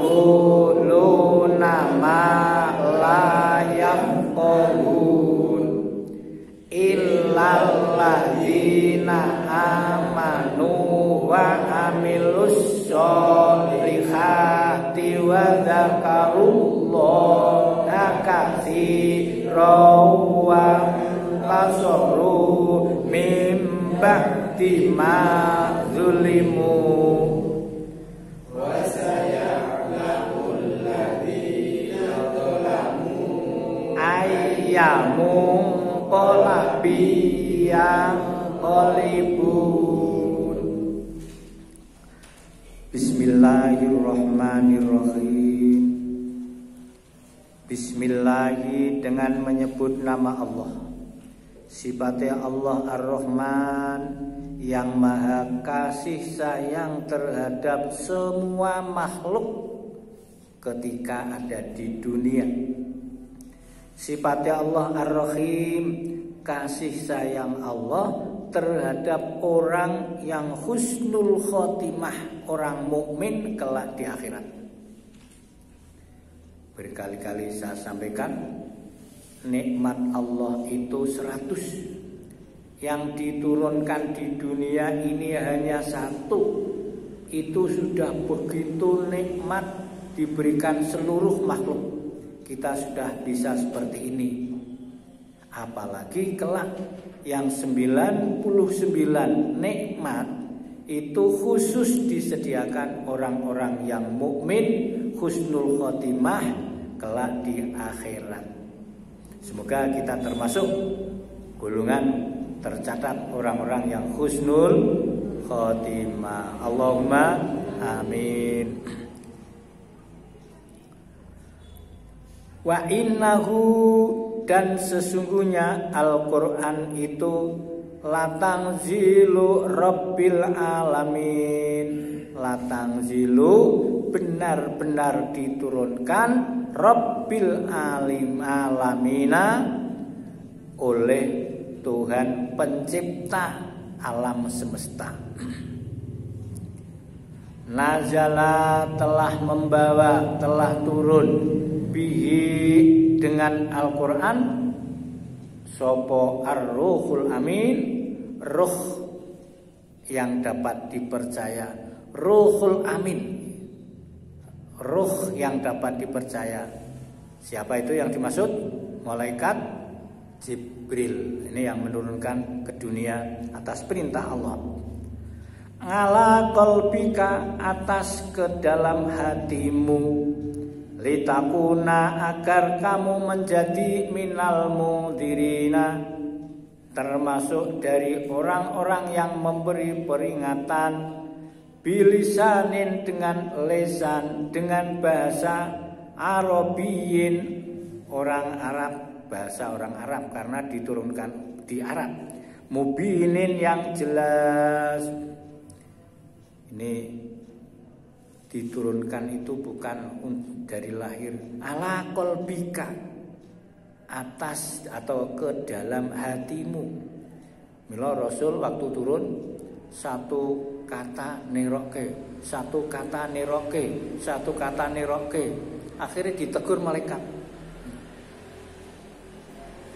yaquluna ma la yafqahun illal ladzina amanu wa amilus sholihati wa dzakarullaha katsiran wa tasaru mim ba'di ma zulimu wa saya'lamul ladzina zalamu ayyamun qalabiyan qalibun. Bismillahirrahmanirrahim. Bismillahi dengan menyebut nama Allah. Sifatnya Allah Ar-Rahman yang maha kasih sayang terhadap semua makhluk ketika ada di dunia. Sifatnya Allah Ar-Rahim, kasih sayang Allah terhadap orang yang husnul khotimah, orang mukmin kelak di akhirat. Berkali-kali saya sampaikan, nikmat Allah itu 100. Yang diturunkan di dunia ini hanya 1. Itu sudah begitu nikmat diberikan seluruh makhluk. Kita sudah bisa seperti ini. Apalagi kelak yang 99 nikmat itu khusus disediakan orang-orang yang mukmin husnul khotimah kelak di akhirat. Semoga kita termasuk golongan tercatat orang-orang yang husnul khotimah. Allahumma amin. Wa innahu, dan sesungguhnya Al-Quran itu latangzilu rabbil alamin. Latangzilu, benar-benar diturunkan rabbil alamina, oleh Tuhan pencipta alam semesta. Nazala, telah membawa, telah turun, bihi, dengan Al-Quran, sopo ar-ruhul amin, ruh yang dapat dipercaya, ruhul amin, ruh yang dapat dipercaya. Siapa itu yang dimaksud? Malaikat Jibril. Ini yang menurunkan ke dunia atas perintah Allah. Ala qalbika, atas ke dalam hatimu, litakuna, agar kamu menjadi minal mundirina, termasuk dari orang-orang yang memberi peringatan, bilisanin, dengan lesan, dengan bahasa Arabiyin, orang Arab, bahasa orang Arab karena diturunkan di Arab, mubinin, yang jelas. Ini diturunkan itu bukan dari lahir, ala qalbika, atas atau ke dalam hatimu. Mila Rasul waktu turun, satu kata neroke, satu kata neroke, satu kata neroke. Akhirnya ditegur malaikat,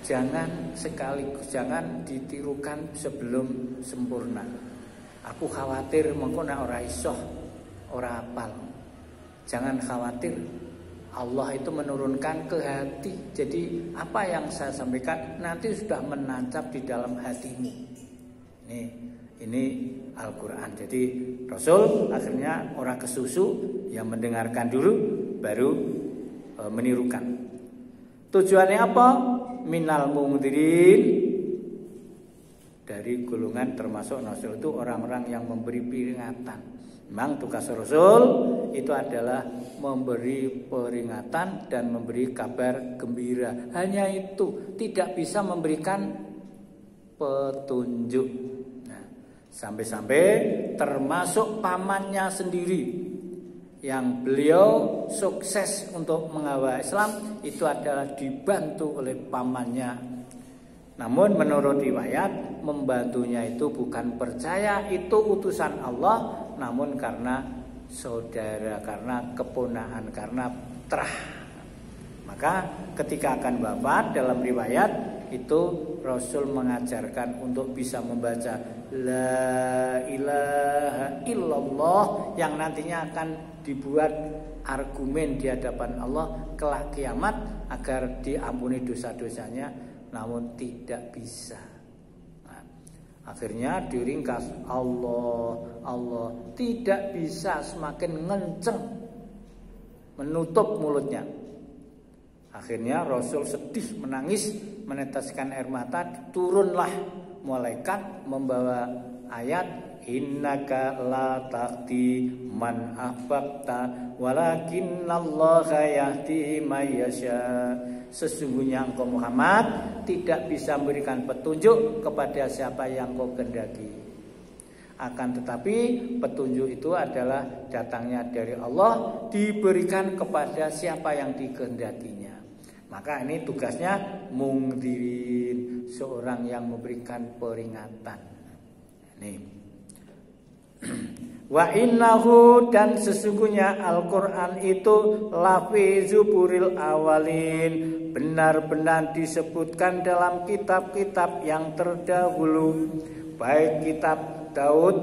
jangan sekaligus, jangan ditirukan sebelum sempurna. Aku khawatir mengko nek ora iso, ora apal. Jangan khawatir, Allah itu menurunkan ke hati. Jadi apa yang saya sampaikan nanti sudah menancap di dalam hatimu. Ini Al-Quran. Jadi Rasul akhirnya orang kesusu, yang mendengarkan dulu baru menirukan. Tujuannya apa? Minal mundirin, dari golongan termasuk Rasul itu orang-orang yang memberi peringatan. Memang tugas Rasul itu adalah memberi peringatan dan memberi kabar gembira. Hanya itu, tidak bisa memberikan petunjuk. Nah, sampai-sampai termasuk pamannya sendiri yang beliau sukses untuk mengawal Islam itu adalah dibantu oleh pamannya. Namun menurut riwayat, membantunya itu bukan percaya itu utusan Allah, namun karena saudara, karena keponaan, karena terah. Maka ketika akan wafat dalam riwayat itu Rasul mengajarkan untuk bisa membaca La ilaha illallah yang nantinya akan dibuat argumen di hadapan Allah kelak kiamat agar diampuni dosa-dosanya, namun tidak bisa. Nah, akhirnya diringkas Allah tidak bisa, semakin ngenceng menutup mulutnya. Akhirnya Rasul sedih, menangis, meneteskan air mata. Turunlah malaikat membawa ayat innaka la tahdi man ahbabta walakinallaha yahdi may yasha. Sesungguhnya engkau Muhammad tidak bisa memberikan petunjuk kepada siapa yang kau kehendaki. Akan tetapi petunjuk itu adalah datangnya dari Allah, diberikan kepada siapa yang dikehendakinya. Maka ini tugasnya mungdirin, seorang yang memberikan peringatan. Ini. Wa innahu, dan sesungguhnya Al-Quran itu lafi zuburil awalin, benar-benar disebutkan dalam kitab-kitab yang terdahulu. Baik kitab Daud,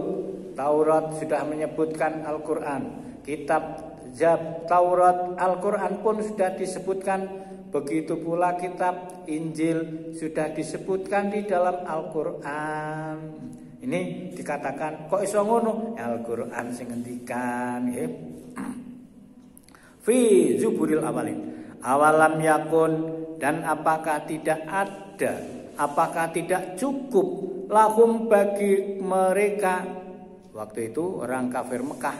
Taurat sudah menyebutkan Al-Quran. Kitab Taurat, Al-Quran pun sudah disebutkan. Begitu pula kitab Injil sudah disebutkan di dalam Al-Quran. Ini dikatakan kok iso ngono? Al-Quran sing ngendikan nggih. Fi zuburil awalin. Awalam yakun, dan apakah tidak ada, apakah tidak cukup lahum bagi mereka waktu itu orang kafir Mekah.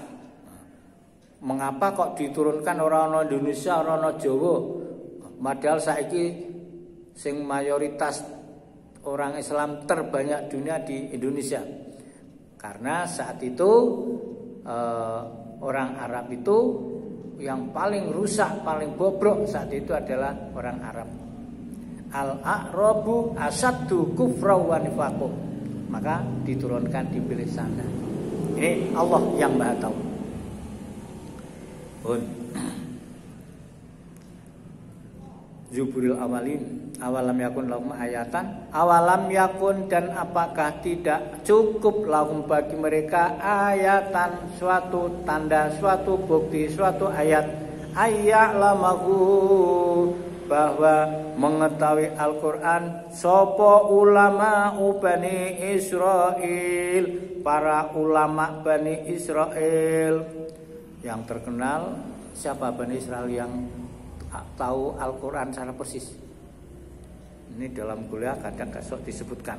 Mengapa kok diturunkan orang Indonesia, orang Jawa? Padahal saiki sing mayoritas orang Islam terbanyak dunia di Indonesia. Karena saat itu orang Arab itu yang paling rusak, paling bobrok saat itu adalah orang Arab. Al-A'rabu asaddu kufra wa nifaqo. Maka diturunkan, dipilih sana. Ini Allah yang Maha tahu. Zuburil awalin, awalam yakun lahum ayatan, awalam yakun, dan apakah tidak cukup lahum bagi mereka ayatan, suatu tanda, suatu bukti, suatu ayat, ayya'lamahu, bahwa mengetahui Al-Quran sopo ulama Bani Israel, para ulama Bani Israel yang terkenal. Siapa Bani Israel yang tahu Al-Quran secara persis? Ini dalam kuliah kadang sok disebutkan.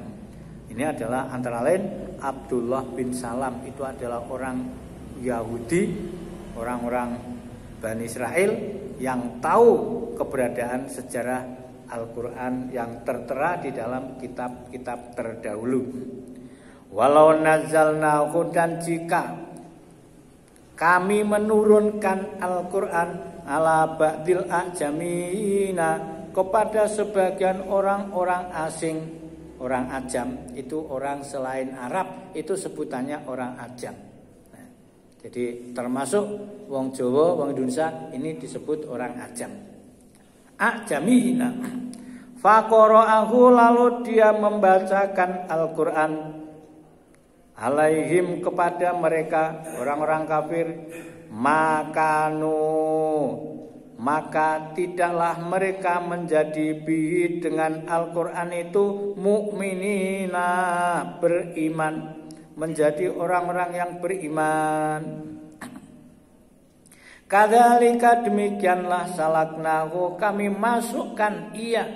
Ini adalah antara lain Abdullah bin Salam, itu adalah orang Yahudi, orang-orang Bani Israel yang tahu keberadaan sejarah Al-Quran yang tertera di dalam kitab-kitab terdahulu. Walau nazzalnahu, dan jika kami menurunkan Al-Quran ala ba'dil a'jamina, kepada sebagian orang-orang asing. Orang ajam itu orang selain Arab, itu sebutannya orang ajam. Nah, jadi termasuk wong Jawa, wong Indonesia ini disebut orang ajam. A'jamina. Faqara'ahu, lalu dia membacakan Al-Quran alaihim, kepada mereka orang-orang kafir. Maka tidaklah mereka menjadi bihi dengan Al-Quran itu mukminina, beriman, menjadi orang-orang yang beriman. Kadzalika, demikianlah salaknahu, kami masukkan ia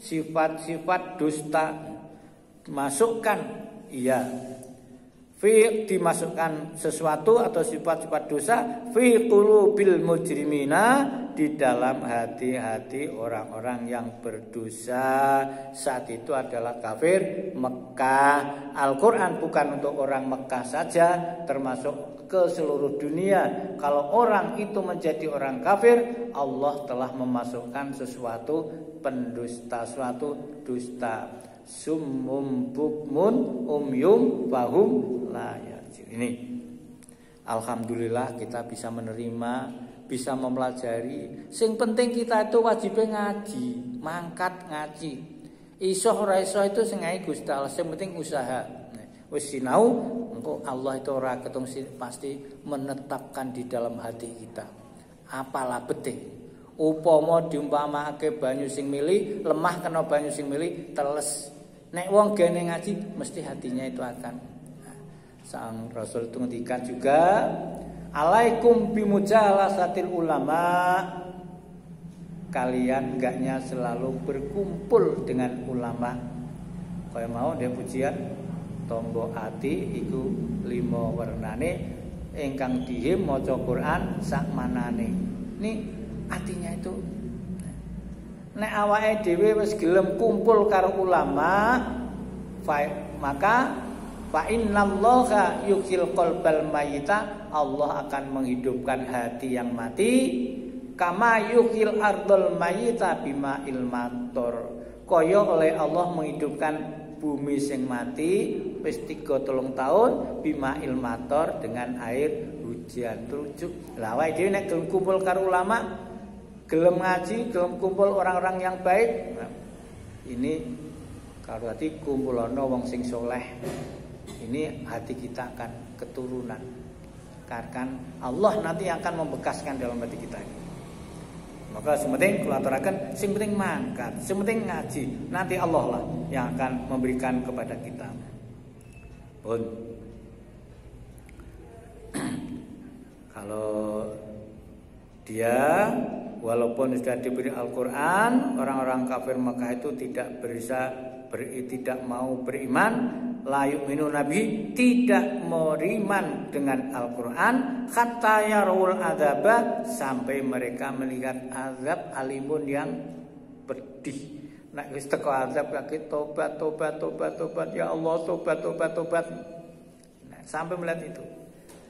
sifat-sifat dusta, masukkan ia dimasukkan sesuatu atau sifat-sifat dosa fi qulubil mujrimina, di dalam hati-hati orang-orang yang berdosa. Saat itu adalah kafir Mekah. Al-Quran bukan untuk orang Mekah saja, termasuk ke seluruh dunia. Kalau orang itu menjadi orang kafir, Allah telah memasukkan sesuatu pendusta, suatu dusta. Summum bukmun umyum fahum la yarji'un. Ini Alhamdulillah kita bisa menerima, bisa mempelajari. Sing penting kita itu wajib ngaji, mangkat ngaji. Iso ora iso itu sing ae Gusti Allah, sing penting usaha. Wis sinau, engko Allah itu ora ketong pasti menetapkan di dalam hati kita. Apalah beting. Upama diumpamakake banyu sing mili, lemah kena banyu sing mili teles. Nek wong gene ngaji mesti hatinya itu akan. Sang Rasul itu ngendikan juga, alaikum bimujalasatil ulama. Kalian hendaknya selalu berkumpul dengan ulama. Kaya mau dia pujian tombo ati iku 5 wernane ingkang dihim maca Quran sak manane. Ini artinya itu nek awake dhewe wis gelem kumpul karo ulama, maka fa innallaha yuhyil qalbal mayyita, Allah akan menghidupkan hati yang mati, kama yuhyil ardal mayyita bima ilmator, kaya oleh Allah menghidupkan bumi sing mati wis 3-3 tahun bima ilmator dengan air hujan rujuk. Lah awake dhewe nek gelem kumpul karo ulama, gelem ngaji, gelem kumpul orang-orang yang baik, nah, ini kalau hati kumpulono wong sing soleh, ini hati kita akan keturunan. Karena Allah nanti akan membekaskan dalam hati kita ini. Maka sementing kula aturaken, sing penting mangkat, sing penting ngaji. Nanti Allah lah yang akan memberikan kepada kita. Pun kalau dia walaupun sudah diberi Al-Quran, orang-orang kafir Mekah itu tidak mau beriman, la yu'minu nabi, tidak beriman dengan Al-Quran, hatta yarul adzaba, sampai mereka melihat azab alimun yang pedih. Nek wis teko azab kaki tobat ya Allah, tobat. Nah, sampai melihat itu.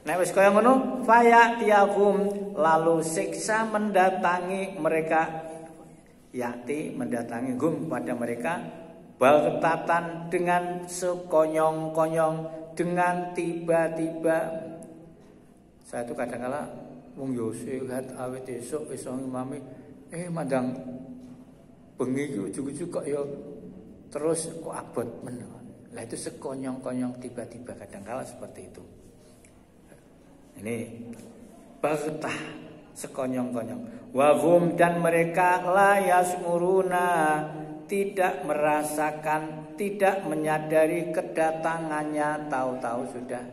Nek wis kaya ngono, fayatiyahum, lalu siksa mendatangi mereka, mendatangi hum pada mereka, baghtatan, dengan sekonyong-konyong, dengan tiba-tiba. Saya itu kadang-kala wong yo sehat awet esuk wis ngimami, mandang bengi iki ujug-ujug kok yo terus kok abot men. Lah itu sekonyong-konyong tiba-tiba, kadang-kala seperti itu. Ini baghtah, sekonyong-konyong. Wahum, dan mereka la yasmuruna, tidak merasakan, tidak menyadari kedatangannya, tahu-tahu sudah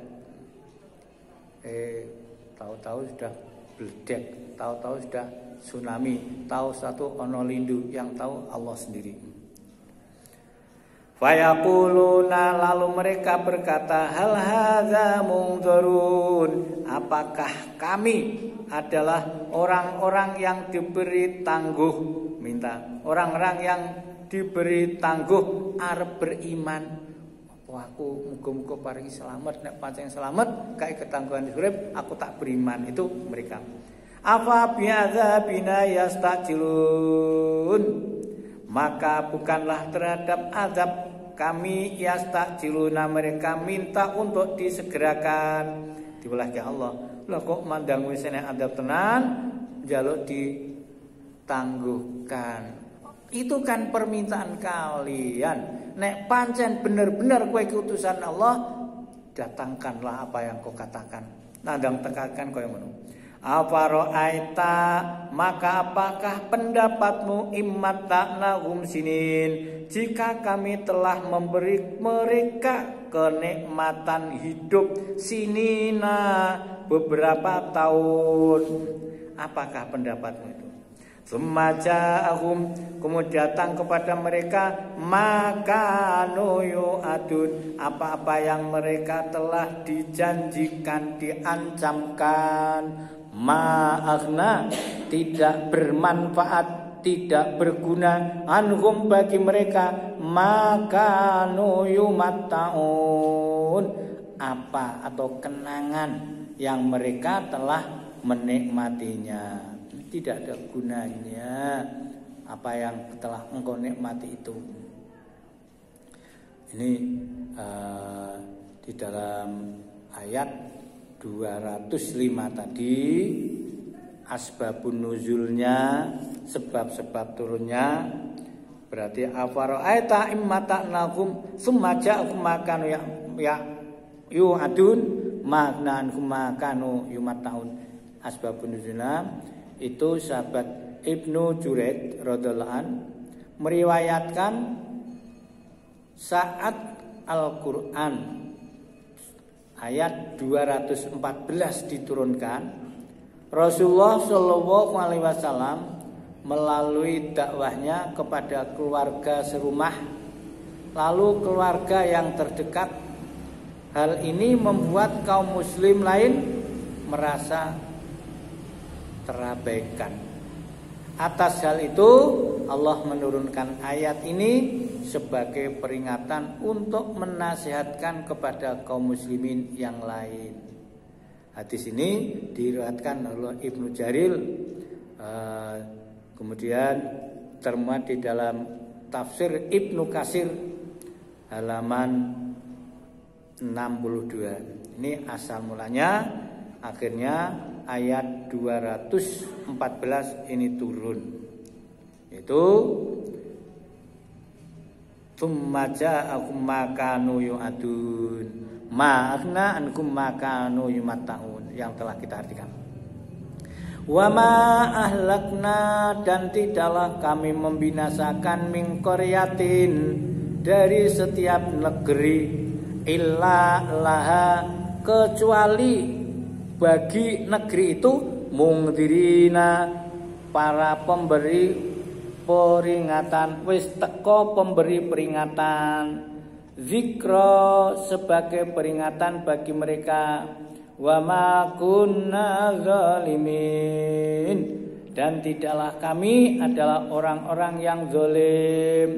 bledek, tahu-tahu sudah tsunami, tahu satu ono lindu, yang tahu Allah sendiri. Fayaquluna, lalu mereka berkata, hal hadza mundzarun, apakah kami adalah orang-orang yang diberi tangguh, orang-orang yang diberi tangguh arep beriman. Apa aku muga-muga paringi selamat, nek pancen selamat kae ketangguhan urip aku tak beriman. Itu mereka. Afa bi'adzabina yastajilun, maka bukanlah terhadap azab kami yastajiluna, mereka minta untuk disegerakan. Diulah ya Allah, lha kok mandang wis enek azab tenan njaluk ditangguhkan. Itu kan permintaan kalian. Nek pancen bener-bener kowe utusan Allah, datangkanlah apa yang kau katakan. Nandang tekakan kowe ngono. Afaro'aita, maka apakah pendapatmu, immata'nahum sinin, jika kami telah memberi mereka kenikmatan hidup sinina, beberapa tahun. Apakah pendapatmu itu? Sumaja'ahum, kemudian datang kepada mereka, maka yu'adun, apa-apa yang mereka telah dijanjikan, diancamkan. Ma'aghna, tidak bermanfaat, tidak berguna, anhum, bagi mereka, maka yumatta'un, apa atau kenangan yang mereka telah menikmatinya. Tidak ada gunanya apa yang telah engkau nikmati itu. Ini di dalam ayat 205 tadi asbabun nuzulnya, sebab-sebab turunnya. Berarti afara'aita immata'nakum summa ja'akum makanu ya yu'adun maknankum makanu yumatta'un. Asbabun nuzulnya itu sahabat Ibnu Juraid radhiyallahu an meriwayatkan saat Al-Qur'an ayat 214 diturunkan, Rasulullah Shallallahu alaihi wasallam melalui dakwahnya kepada keluarga serumah, lalu keluarga yang terdekat. Hal ini membuat kaum muslim lain merasa terabaikan. Atas hal itu Allah menurunkan ayat ini sebagai peringatan untuk menasihatkan kepada kaum muslimin yang lain. Hadis ini diriwayatkan oleh Ibnu Jarir, kemudian termuat di dalam tafsir Ibnu Katsir halaman 62. Ini asal mulanya, akhirnya ayat 214 ini turun. Itu tsumma ja'akum ma kanu yu'adun ma aghna ankum ma kanu yumatta'un, yang telah kita artikan. Wa ma ahlakna, dan tidaklah kami membinasakan min qaryatin, dari setiap negeri, illa laha, kecuali bagi negeri itu mungdirina, para pemberi peringatan, wis teko pemberi peringatan, zikra, sebagai peringatan bagi mereka, wa ma kunna zalimin, dan tidaklah kami adalah orang-orang yang zalim.